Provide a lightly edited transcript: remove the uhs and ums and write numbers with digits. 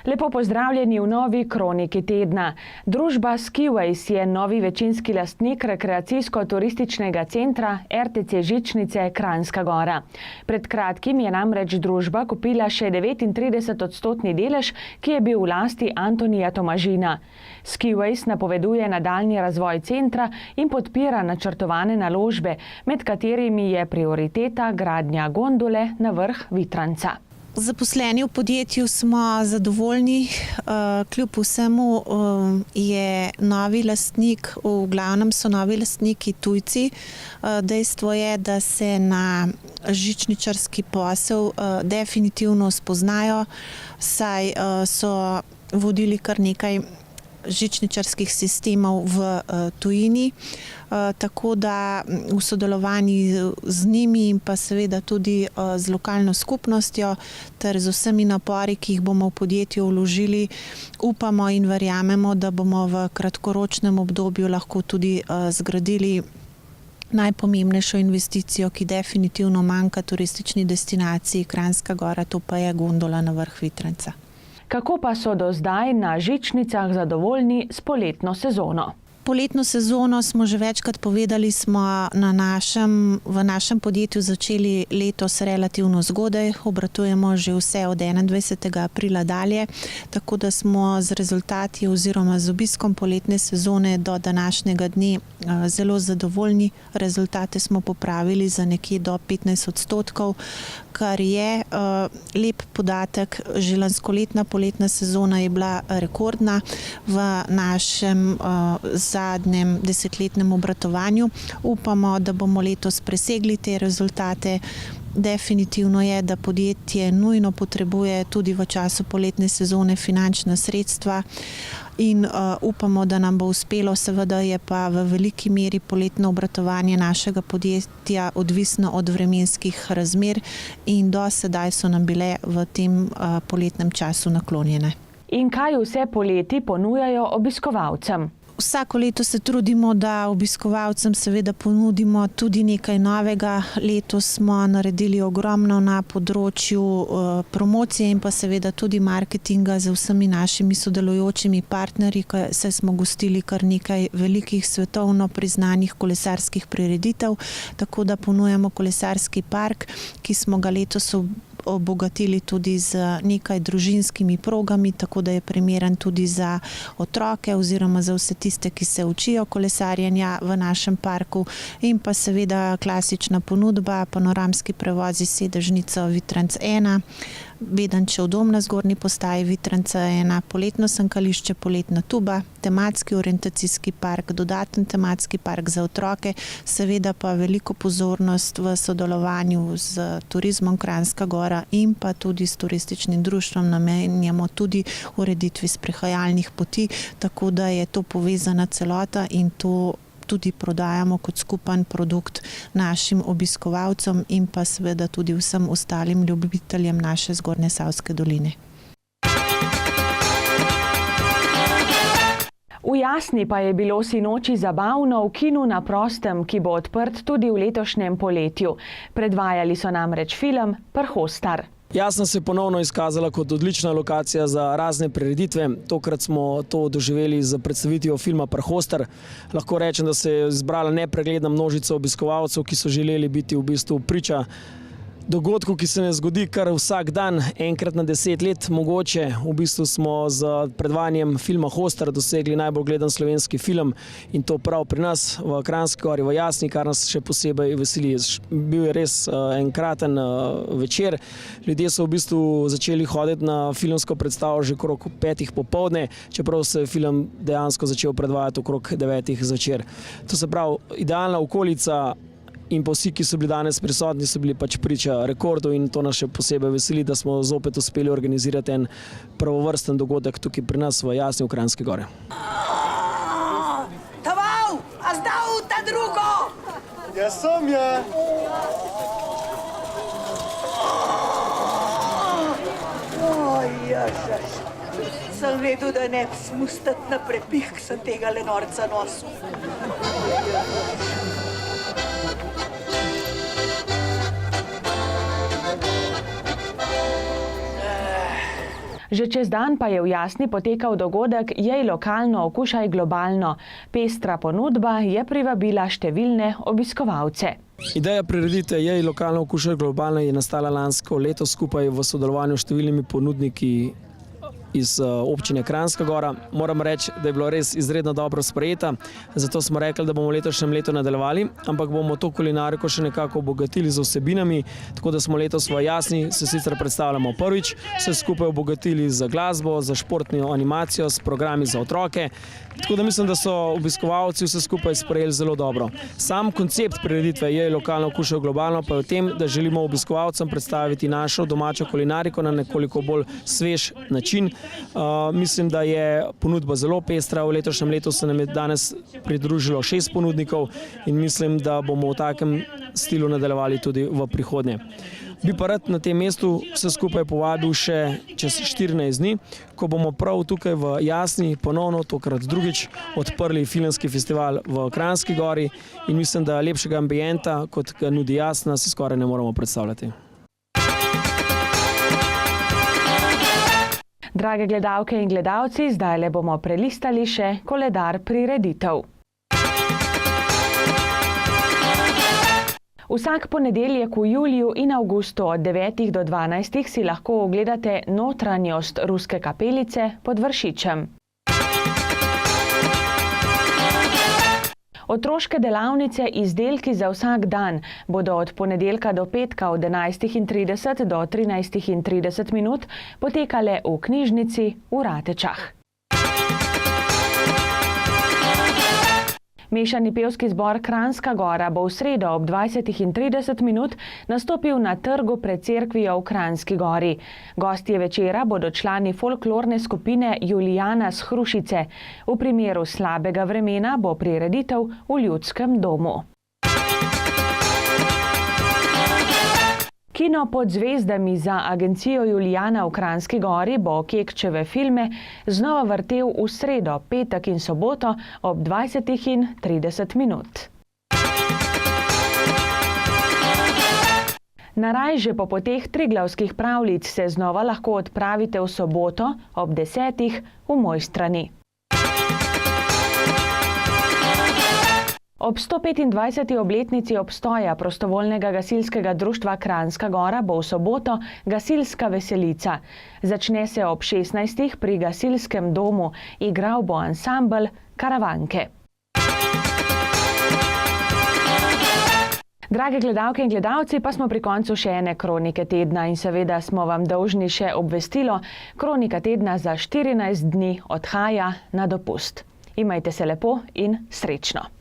Lepo pozdravljeni v novi kroniki tedna. Družba Skiways je novi večinski lastnik rekreacijsko-turističnega centra RTC Žičnice Kranjska Gora. Pred kratkim je namreč družba kupila še 39% delež, ki je bil v lasti Antonija Tomažina. Skiways napoveduje nadaljnji razvoj centra in podpira načrtovane naložbe, med katerimi je prioriteta gradnja gondole na vrh Vitranca. Zaposleni v podjetju smo zadovoljni, kljub vsemu je novi lastnik, v glavnem so novi lastniki tujci. Dejstvo je, da se na žičničarski posel definitivno spoznajo, saj so vodili kar nekaj žičničarskih sistemov v tujini, tako da v sodelovanju z njimi in pa seveda tudi z lokalno skupnostjo ter z vsemi napori, ki jih bomo v podjetju vložili, upamo in verjamemo, da bomo v kratkoročnem obdobju lahko tudi zgradili najpomembnejšo investicijo, ki definitivno manjka turistični destinaciji Kranjska Gora, to pa je gondola na vrh Vitranca. Kako pa so do zdaj na žičnicah zadovoljni s poletno sezono? Poletno sezono smo že večkrat povedali, smo v našem podjetju začeli letos relativno zgodaj, obratujemo že vse od 21. aprila dalje, tako da smo z rezultati oziroma z obiskom poletne sezone do današnjega dne zelo zadovoljni. Rezultate smo popravili za nekje do 15%, kar je lep podatek. Že lanskoletna poletna sezona je bila rekordna v našem zadnjem desetletnem obratovanju. Upamo, da bomo letos presegli te rezultate. Definitivno je, da podjetje nujno potrebuje tudi v času poletne sezone finančna sredstva in upamo, da nam bo uspelo. Seveda je pa v veliki meri poletno obratovanje našega podjetja odvisno od vremenskih razmer in do sedaj so nam bile v tem poletnem času naklonjene. In kaj vse poleti ponujajo obiskovalcem? Vsako leto se trudimo, da obiskovalcem seveda ponudimo tudi nekaj novega. Letos smo naredili ogromno na področju promocije in pa seveda tudi marketinga z vsemi našimi sodelujočimi partnerji, saj smo gostili kar nekaj velikih svetovno priznanih kolesarskih prireditev, tako da ponujamo kolesarski park, ki smo ga letos obogatili tudi z nekaj družinskimi progami, tako da je primeren tudi za otroke oziroma za vse tiste, ki se učijo kolesarjenja v našem parku, in pa seveda klasična ponudba, panoramski prevozi s sedežnico Vitranc 1, Bedančev dom na zgornji postaji Vitranca 1, poletno sankališče, poletna tuba, tematski orientacijski park, dodaten tematski park za otroke, seveda pa veliko pozornost v sodelovanju z Turizmom Kranjska Gora in pa tudi s turističnim društvom namenjamo tudi ureditvi sprehajalnih poti, tako da je to povezana celota in to tudi prodajamo kot skupen produkt našim obiskovalcem in pa seveda tudi vsem ostalim ljubiteljem naše Zgornje Savske doline. V Jasni pa je bilo sinoči zabavno v kinu na prostem, ki bo odprt tudi v letošnjem poletju. Predvajali so namreč film Prhostar. Jasna se je ponovno izkazala kot odlična lokacija za razne prireditve. Tokrat smo to doživeli z predstavitvijo filma Prhostar. Lahko rečem, da se je zbrala nepregledna množica obiskovalcev, ki so želeli biti v bistvu priča dogodku, ki se ne zgodi kar vsak dan, enkrat na 10 let mogoče. V bistvu smo z predvajanjem filma Hostar dosegli najbolj gledan slovenski film in to prav pri nas v Kranjski Gori, v Jasni, kar nas še posebej veseli. Bil je res enkraten večer. Ljudje so v bistvu začeli hoditi na filmsko predstavo že okrog 5 popoldne, čeprav se je film dejansko začel predvajati okrog 9 zvečer. To se pravi, idealna okolica in pa vsi, ki so bili danes prisotni, so bili pač priča rekordov in to nas še posebej veseli, da smo zopet uspeli organizirati en pravovrsten dogodek tukaj pri nas v Jasni v Kranjski Gori. Taval, a zdal ta drugo? Jaz sem je. Ježeš, sem vedel, da ne bi smustati na prepih, k sem tega le norca nosil. Že čez dan pa je v Jasni potekal dogodek Jej lokalno, okušaj globalno. Pestra ponudba je privabila številne obiskovalce. Ideja prireditve Jej lokalno, okušaj globalno je nastala lansko leto skupaj v sodelovanju s številnimi ponudniki iz občine Kranjska Gora. Moram reči, da je bilo res izredno dobro sprejeta, zato smo rekli, da bomo v letošnjem letu nadaljevali, ampak bomo to kulinariko še nekako obogatili z vsebinami, tako da smo letos v Jasni se sicer predstavljamo prvič, se skupaj obogatili z glasbo, za športno animacijo, s programi za otroke, tako da mislim, da so obiskovalci vse skupaj sprejeli zelo dobro. Sam koncept prireditve Jej lokalno, okušaj globalno pa je v tem, da želimo obiskovalcem predstaviti našo domačo kulinariko na nekoliko bolj svež način. Mislim, da je ponudba zelo pestra. V letošnjem letu se nam je danes pridružilo 6 ponudnikov in mislim, da bomo v takem stilu nadaljevali tudi v prihodnje. Bi pa rad na tem mestu vse skupaj povabil še čez 14 dni, ko bomo prav tukaj v Jasni ponovno, tokrat drugič, odprli filmski festival v Kranjski Gori in mislim, da lepšega ambienta, kot ga nudi Jasna, si skoraj ne moremo predstavljati. Drage gledalke in gledalci, zdajle bomo prelistali še koledar prireditev. Vsak ponedeljek v juliju in avgustu od 9 do 12 si lahko ogledate notranjost Ruske kapelice pod Vršičem. Otroške delavnice Izdelki za vsak dan bodo od ponedeljka do petka od 11:30 do 13:30 minut potekale v knjižnici v Ratečah. Mešani pevski zbor Kranjska Gora bo v sredo ob 20:30 minut nastopil na trgu pred cerkvijo v Kranjski Gori. Gostje večera bodo člani folklorne skupine Julijana s Hrušice. V primeru slabega vremena bo prireditev v Ljudskem domu. Kino pod zvezdami za agencijo Julijana v Kranjski Gori bo Kekčeve filme znova vrtel v sredo, petek in soboto ob 20:30 minut. Na rajže po poteh Triglavskih pravljic se znova lahko odpravite v soboto ob 10:00 v Mojstrani. Ob 125. obletnici obstoja prostovoljnega gasilskega društva Kranjska Gora bo v soboto gasilska veselica. Začne se ob 16. pri gasilskem domu, igral bo ansambel Karavanke. Drage gledalke in gledalci, pa smo pri koncu še ene kronike tedna in seveda smo vam dolžni še obvestilo. Kronika tedna za 14 dni odhaja na dopust. Imajte se lepo in srečno.